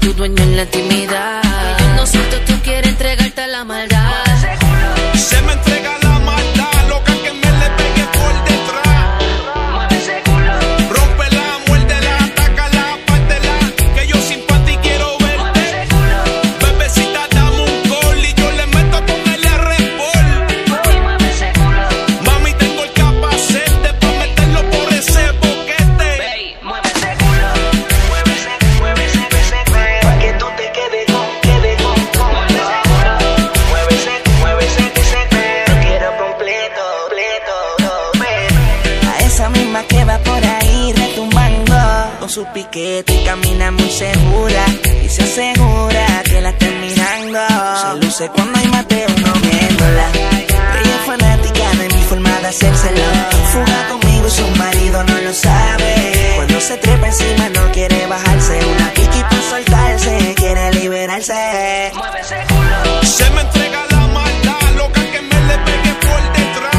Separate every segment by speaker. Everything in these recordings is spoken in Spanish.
Speaker 1: tu dueño en la intimidad. Y yo no siento, tú quieres entregarte a la maldad.
Speaker 2: Se me entrega la maldad, loca que me le pegue por detrás.
Speaker 3: Mueve ese culo.
Speaker 2: Rómpela, muérdela, atácala, pártela, que yo sin pa' ti quiero verte.
Speaker 3: Mueve ese culo.
Speaker 2: Bebecita, dame un gol y yo le meto con el R-Ball.
Speaker 3: Mami, mueve ese culo.
Speaker 2: Mami, tengo el capacete pa' meterlo por ese boquete.
Speaker 3: Ey, mueve ese culo. Mueve ese, pa' que tú te quedes con. Mueve ese culo. Mueve ese, lo quiero completo,
Speaker 4: A esa misma que va por ahí retumbando con su piquete y camina muy segura y se asegura que la estén mirando. Se luce cuando hay más de uno viéndola. Ella es fanática de mi forma de hacérselo. Fuga conmigo y su marido no lo sabe. Cuando se trepa encima no quiere bajarse. Una piqui para soltarse, quiere liberarse.
Speaker 3: mueve ese culo.
Speaker 2: Se me entrega la maldad, loca que me le pegue por detrás.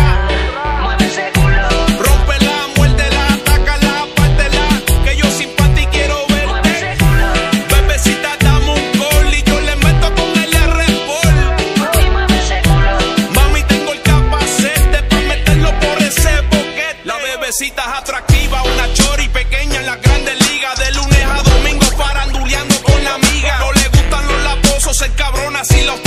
Speaker 3: Mueve ese culo.
Speaker 2: Rómpela, muérdela, atácala, pártela, que yo sin pa' ti quiero
Speaker 3: Mueve
Speaker 2: verte.
Speaker 3: ese culo.
Speaker 2: Bebecita, dame un gol y yo le meto con el R-Ball.
Speaker 3: Mami, mueve ese culo.
Speaker 2: Mami, tengo el capacete pa' meterlo por ese boquete. La bebecita es atractiva, una chori pequeña en las grandes ligas. De lunes a domingo faranduleando con la amiga. No le gustan los laposos, ser cabrona si los